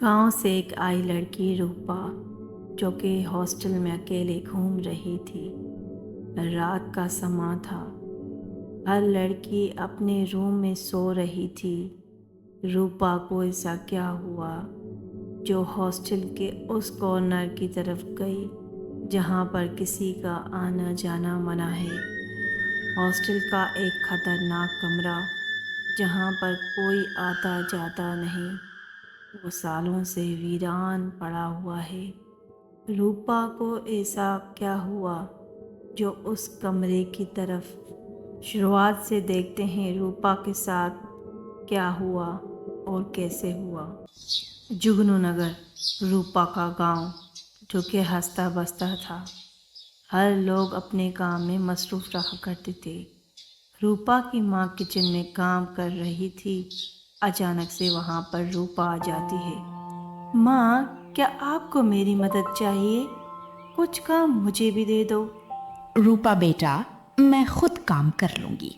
गांव से एक आई लड़की रूपा जो कि हॉस्टल में अकेले घूम रही थी। रात का समा था। हर लड़की अपने रूम में सो रही थी। रूपा को ऐसा क्या हुआ जो हॉस्टल के उस कॉर्नर की तरफ गई जहां पर किसी का आना जाना मना है। हॉस्टल का एक खतरनाक कमरा जहां पर कोई आता जाता नहीं, वो सालों से वीरान पड़ा हुआ है। रूपा को ऐसा क्या हुआ जो उस कमरे की तरफ शुरुआत से देखते हैं रूपा के साथ क्या हुआ और कैसे हुआ। जुगनू नगर, रूपा का गांव जो कि हंसता बसता था। हर लोग अपने काम में मसरूफ़ रहा करते थे। रूपा की माँ किचन में काम कर रही थी। अचानक से वहाँ पर रूपा आ जाती है। माँ, क्या आपको मेरी मदद चाहिए? कुछ काम मुझे भी दे दो। रूपा बेटा, मैं खुद काम कर लूंगी।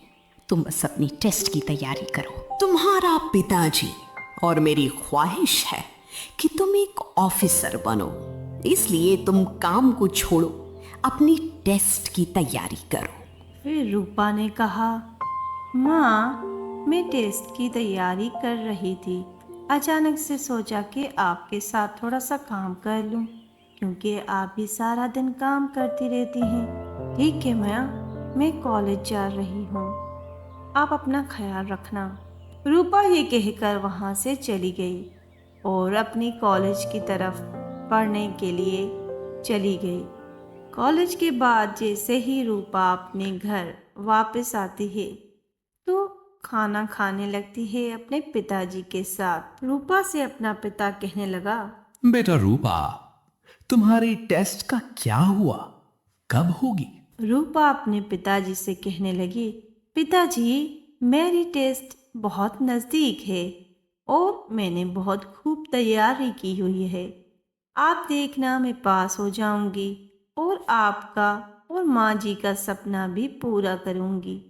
तुम बस अपनी टेस्ट की तैयारी करो। तुम्हारा पिताजी और मेरी ख्वाहिश है कि तुम एक ऑफिसर बनो, इसलिए तुम काम को छोड़ो, अपनी टेस्ट की तैयारी करो। फिर रूपा ने कहा, माँ, मैं टेस्ट की तैयारी कर रही थी। अचानक से सोचा कि आपके साथ थोड़ा सा काम कर लूँ, क्योंकि आप भी सारा दिन काम करती रहती हैं। ठीक है माँ, मैं कॉलेज जा रही हूँ। आप अपना ख्याल रखना। रूपा ये कहकर वहाँ से चली गई और अपनी कॉलेज की तरफ पढ़ने के लिए चली गई। कॉलेज के बाद जैसे ही रूपा अपने घर वापस आती है तो खाना खाने लगती है अपने पिताजी के साथ। रूपा से अपना पिता कहने लगा, बेटा रूपा, तुम्हारी टेस्ट का क्या हुआ? कब होगी? रूपा अपने पिताजी से कहने लगी, पिताजी, मेरी टेस्ट बहुत नज़दीक है और मैंने बहुत खूब तैयारी की हुई है। आप देखना, मैं पास हो जाऊंगी और आपका और माँ जी का सपना भी पूरा करूंगी।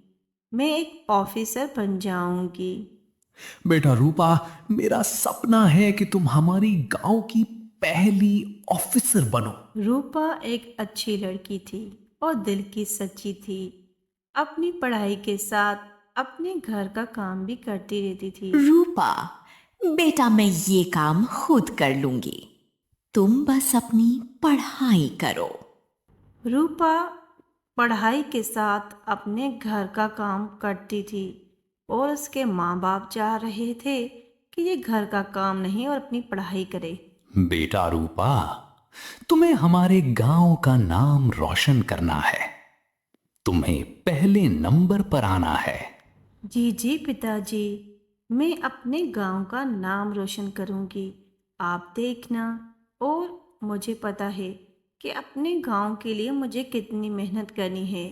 मैं एक ऑफिसर बन जाऊंगी। बेटा रूपा, मेरा सपना है कि तुम हमारी गांव की पहली ऑफिसर बनो। रूपा एक अच्छी लड़की थी और दिल की सच्ची थी। अपनी पढ़ाई के साथ अपने घर का काम भी करती रहती थी। रूपा बेटा, मैं ये काम खुद कर लूंगी, तुम बस अपनी पढ़ाई करो। रूपा पढ़ाई के साथ अपने घर का काम करती थी और उसके माँ बाप चाह रहे थे कि ये घर का काम नहीं और अपनी पढ़ाई करे। बेटा रूपा, तुम्हें हमारे गांव का नाम रोशन करना है। तुम्हें पहले नंबर पर आना है। जी जी पिताजी, मैं अपने गांव का नाम रोशन करूंगी। आप देखना। और मुझे पता है कि अपने गांव के लिए मुझे कितनी मेहनत करनी है।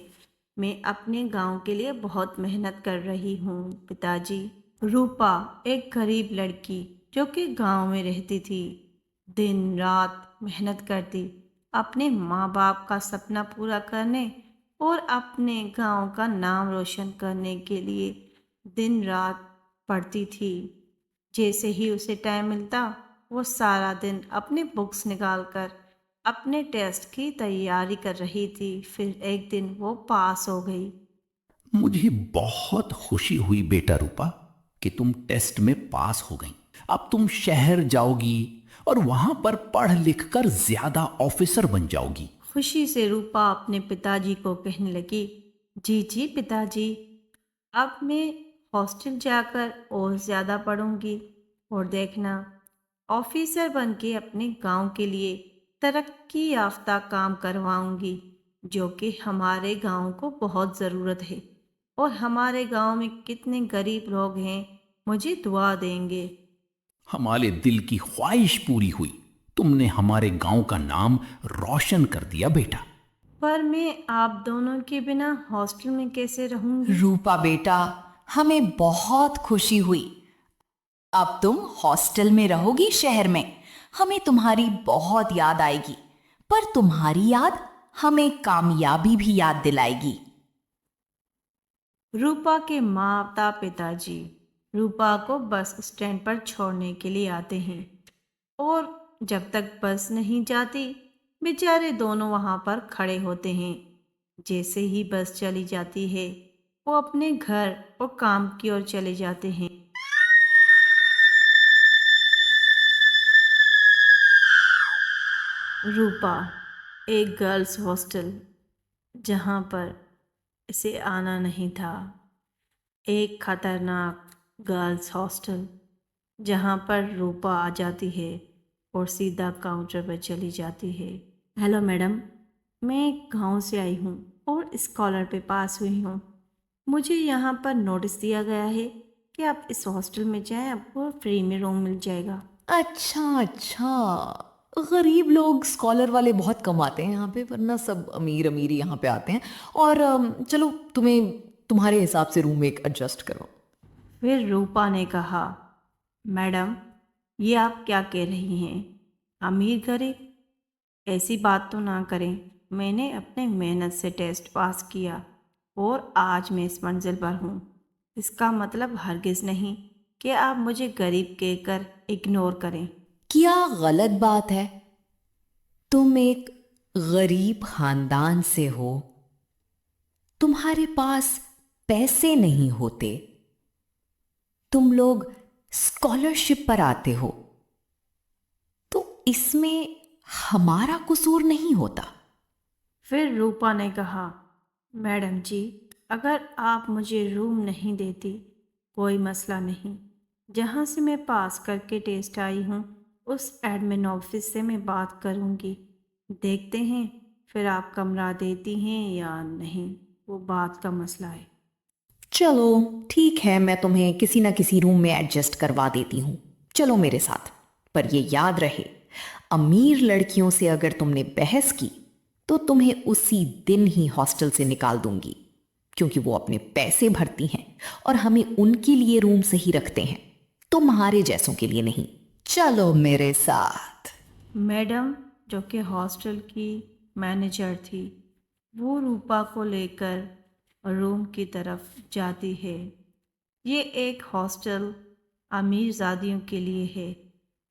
मैं अपने गांव के लिए बहुत मेहनत कर रही हूँ पिताजी। रूपा एक गरीब लड़की जो कि गांव में रहती थी, दिन रात मेहनत करती अपने माँ बाप का सपना पूरा करने और अपने गांव का नाम रोशन करने के लिए दिन रात पढ़ती थी। जैसे ही उसे टाइम मिलता वो सारा दिन अपने बुक्स निकाल कर अपने टेस्ट की तैयारी कर रही थी। फिर एक दिन वो पास हो गई। मुझे बहुत खुशी हुई बेटा रूपा कि तुम टेस्ट में पास हो गई। अब तुम शहर जाओगी और वहां पर पढ़ लिख कर ज्यादा ऑफिसर बन जाओगी। खुशी से रूपा अपने पिताजी को कहने लगी, जी जी पिताजी, अब मैं हॉस्टल जाकर और ज़्यादा पढ़ूंगी और देखना, ऑफिसर बन के अपने गांव के लिए तरक्की याफ्ता काम करवाऊंगी जो कि हमारे गांव को बहुत ज़रूरत है। और हमारे गांव में कितने गरीब लोग हैं, मुझे दुआ देंगे। हमारे दिल की ख्वाहिश पूरी हुई। तुमने हमारे गांव का नाम रोशन कर दिया बेटा। पर मैं आप दोनों के बिना हॉस्टल में कैसे रहूंगी? रूपा बेटा, हमें बहुत खुशी हुई। अब तुम हॉस्टल में रहोगी शहर में, हमें तुम्हारी बहुत याद आएगी, पर तुम्हारी याद हमें कामयाबी भी याद दिलाएगी। रूपा के माता पिताजी रूपा को बस स्टैंड पर छोड़ने के लिए आते हैं। और जब तक बस नहीं जाती बेचारे दोनों वहाँ पर खड़े होते हैं। जैसे ही बस चली जाती है वो अपने घर और काम की ओर चले जाते हैं। रूपा, एक गर्ल्स हॉस्टल जहाँ पर इसे आना नहीं था। एक खतरनाक गर्ल्स हॉस्टल जहाँ पर रूपा आ जाती है और सीधा काउंटर पर चली जाती है। हेलो मैडम, मैं एक गांव से आई हूँ और स्कॉलर पे पास हुई हूँ। मुझे यहाँ पर नोटिस दिया गया है कि आप इस हॉस्टल में जाएं, आपको फ्री में रूम मिल जाएगा। अच्छा अच्छा, गरीब लोग स्कॉलर वाले बहुत कम आते हैं यहाँ पे, वरना सब अमीर अमीर ही यहाँ पे आते हैं। और चलो तुम्हें तुम्हारे हिसाब से रूम एक एडजस्ट करो। फिर रूपा ने कहा, मैडम ये आप क्या कह रही हैं? अमीर गरीब ऐसी बात तो ना करें। मैंने अपने मेहनत से टेस्ट पास किया और आज मैं इस मंजिल पर हूँ। इसका मतलब हरगिज़ नहीं कि आप मुझे गरीब कहकर इग्नोर करें। क्या गलत बात है? तुम एक गरीब खानदान से हो, तुम्हारे पास पैसे नहीं होते, तुम लोग स्कॉलरशिप पर आते हो, तो इसमें हमारा कसूर नहीं होता। फिर रूपा ने कहा, मैडम जी अगर आप मुझे रूम नहीं देती कोई मसला नहीं। जहाँ से मैं पास करके टेस्ट आई हूँ उस एडमिन ऑफिस से मैं बात करूँगी। देखते हैं फिर आप कमरा देती हैं या नहीं, वो बात का मसला है। चलो ठीक है, मैं तुम्हें किसी ना किसी रूम में एडजस्ट करवा देती हूँ, चलो मेरे साथ। पर ये याद रहे, अमीर लड़कियों से अगर तुमने बहस की तो तुम्हें उसी दिन ही हॉस्टल से निकाल दूंगी, क्योंकि वो अपने पैसे भरती हैं और हमें उनके लिए रूम सही रखते हैं, तुम्हारे जैसों के लिए नहीं। चलो मेरे साथ। मैडम जो कि हॉस्टल की मैनेजर थी वो रूपा को लेकर रूम की तरफ जाती है। ये एक हॉस्टल अमीरजादियों के लिए है,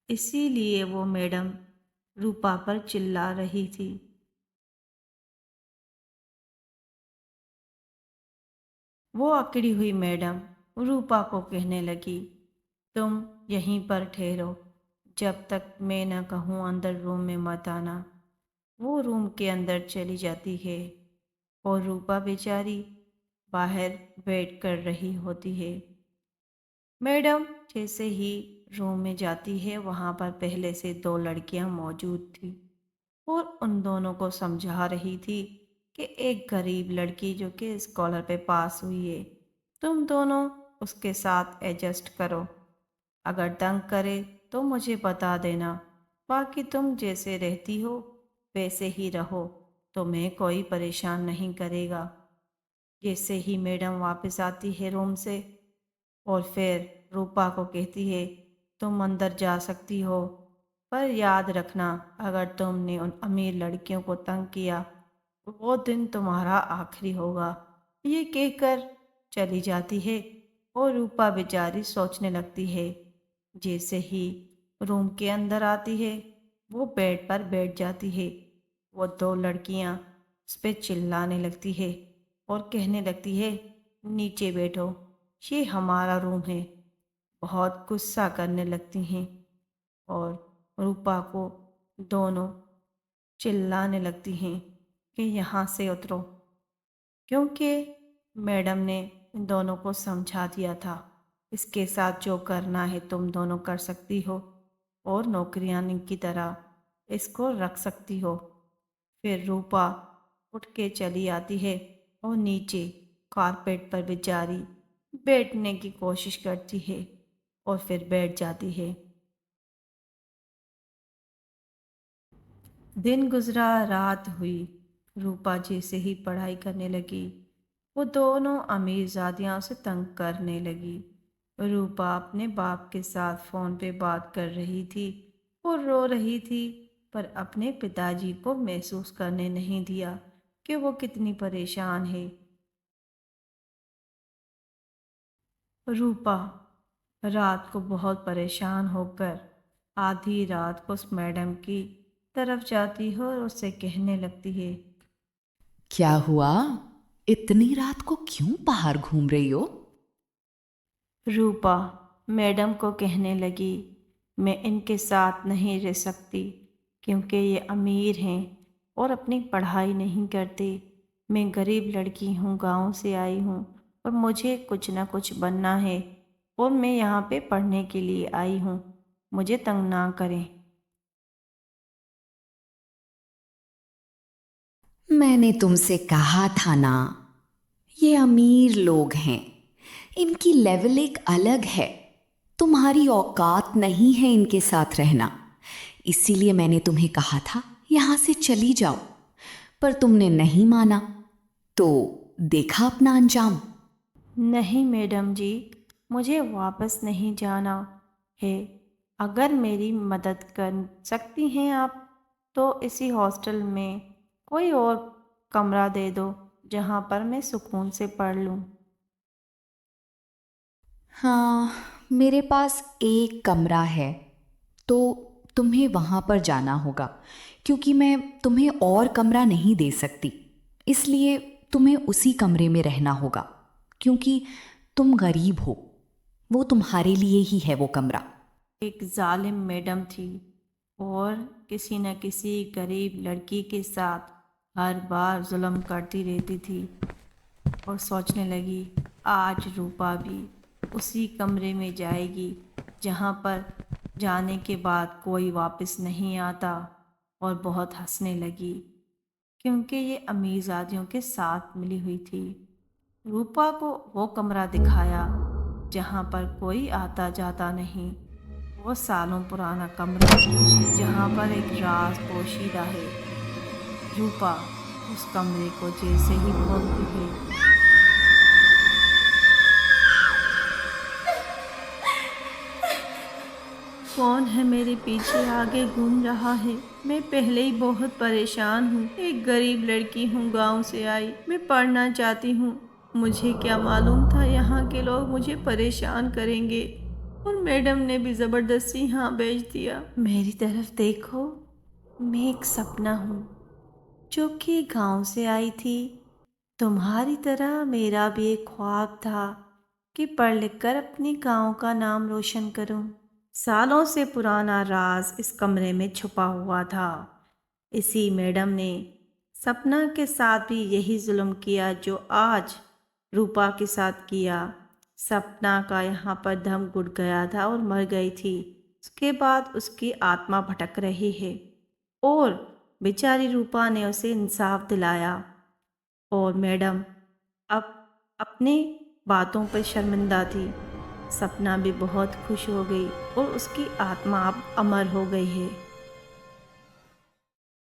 इसीलिए वो मैडम रूपा पर चिल्ला रही थी। वो अकड़ी हुई मैडम रूपा को कहने लगी, तुम यहीं पर ठहरो, जब तक मैं न कहूँ अंदर रूम में मत आना। वो रूम के अंदर चली जाती है और रूपा बेचारी बाहर वेट कर रही होती है। मैडम जैसे ही रूम में जाती है वहाँ पर पहले से दो लड़कियाँ मौजूद थी और उन दोनों को समझा रही थी कि एक गरीब लड़की जो कि स्कॉलर पे पास हुई है, तुम दोनों उसके साथ एडजस्ट करो। अगर तंग करे तो मुझे बता देना, बाकी तुम जैसे रहती हो वैसे ही रहो, तुम्हें कोई परेशान नहीं करेगा। जैसे ही मैडम वापस आती है रूम से और फिर रूपा को कहती है, तुम अंदर जा सकती हो, पर याद रखना अगर तुमने उन अमीर लड़कियों को तंग किया वो दिन तुम्हारा आखिरी होगा। ये कहकर चली जाती है और रूपा बेचारी सोचने लगती है। जैसे ही रूम के अंदर आती है वो बेड पर बैठ जाती है। वो दो लड़कियां उस पर चिल्लाने लगती है और कहने लगती है, नीचे बैठो, ये हमारा रूम है। बहुत गुस्सा करने लगती हैं और रूपा को दोनों चिल्लाने लगती हैं कि यहाँ से उतरो, क्योंकि मैडम ने इन दोनों को समझा दिया था, इसके साथ जो करना है तुम दोनों कर सकती हो और नौकरियानी की तरह इसको रख सकती हो। फिर रूपा उठ के चली आती है और नीचे कारपेट पर बेचारी बैठने की कोशिश करती है और फिर बैठ जाती है। दिन गुजरा रात हुई, रूपा जैसे ही पढ़ाई करने लगी वो दोनों अमीरजादियाँ उसे तंग करने लगी। रूपा अपने बाप के साथ फ़ोन पे बात कर रही थी और रो रही थी, पर अपने पिताजी को महसूस करने नहीं दिया कि वो कितनी परेशान है। रूपा रात को बहुत परेशान होकर आधी रात को उस मैडम की तरफ जाती है और उससे कहने लगती है, क्या हुआ? इतनी रात को क्यों बाहर घूम रही हो? रूपा मैडम को कहने लगी, मैं इनके साथ नहीं रह सकती क्योंकि ये अमीर हैं और अपनी पढ़ाई नहीं करते। मैं गरीब लड़की हूँ, गांव से आई हूँ और मुझे कुछ ना कुछ बनना है और मैं यहाँ पे पढ़ने के लिए आई हूँ, मुझे तंग ना करें। मैंने तुमसे कहा था ना, ये अमीर लोग हैं, इनकी लेवल एक अलग है। तुम्हारी औकात नहीं है इनके साथ रहना, इसीलिए मैंने तुम्हें कहा था यहाँ से चली जाओ, पर तुमने नहीं माना, तो देखा अपना अंजाम। नहीं मैडम जी, मुझे वापस नहीं जाना है। अगर मेरी मदद कर सकती हैं आप तो इसी हॉस्टल में कोई और कमरा दे दो जहाँ पर मैं सुकून से पढ़ लूँ। हाँ, मेरे पास एक कमरा है, तो तुम्हें वहाँ पर जाना होगा, क्योंकि मैं तुम्हें और कमरा नहीं दे सकती। इसलिए तुम्हें उसी कमरे में रहना होगा, क्योंकि तुम गरीब हो। वो तुम्हारे लिए ही है वो कमरा। एक जालिम मैडम थी और किसी न किसी गरीब लड़की के साथ हर बार जुल्म करती रहती थी और सोचने लगी, आज रूपा भी उसी कमरे में जाएगी जहाँ पर जाने के बाद कोई वापस नहीं आता, और बहुत हंसने लगी क्योंकि ये अमीरजादियों के साथ मिली हुई थी। रूपा को वो कमरा दिखाया जहाँ पर कोई आता जाता नहीं, वो सालों पुराना कमरा जहाँ पर एक राज पोशीदा है। रूपा उस कमरे को जैसे ही खोलती है, कौन है मेरे पीछे आगे घूम रहा है? मैं पहले ही बहुत परेशान हूँ। एक गरीब लड़की हूँ, गांव से आई, मैं पढ़ना चाहती हूँ। मुझे क्या मालूम था यहाँ के लोग मुझे परेशान करेंगे, और मैडम ने भी ज़बरदस्ती यहाँ भेज दिया। मेरी तरफ देखो, मैं एक सपना हूँ जो कि गांव से आई थी। तुम्हारी तरह मेरा भी एक ख्वाब था कि पढ़ लिख कर अपने गांव का नाम रोशन करूं। सालों से पुराना राज इस कमरे में छुपा हुआ था। इसी मैडम ने सपना के साथ भी यही जुल्म किया जो आज रूपा के साथ किया। सपना का यहाँ पर दम घुट गया था और मर गई थी। उसके बाद उसकी आत्मा भटक रही है और बेचारी रूपा ने उसे इंसाफ दिलाया, और मैडम अब अपनी बातों पर शर्मिंदा थी। सपना भी बहुत खुश हो गई और उसकी आत्मा अब अमर हो गई है।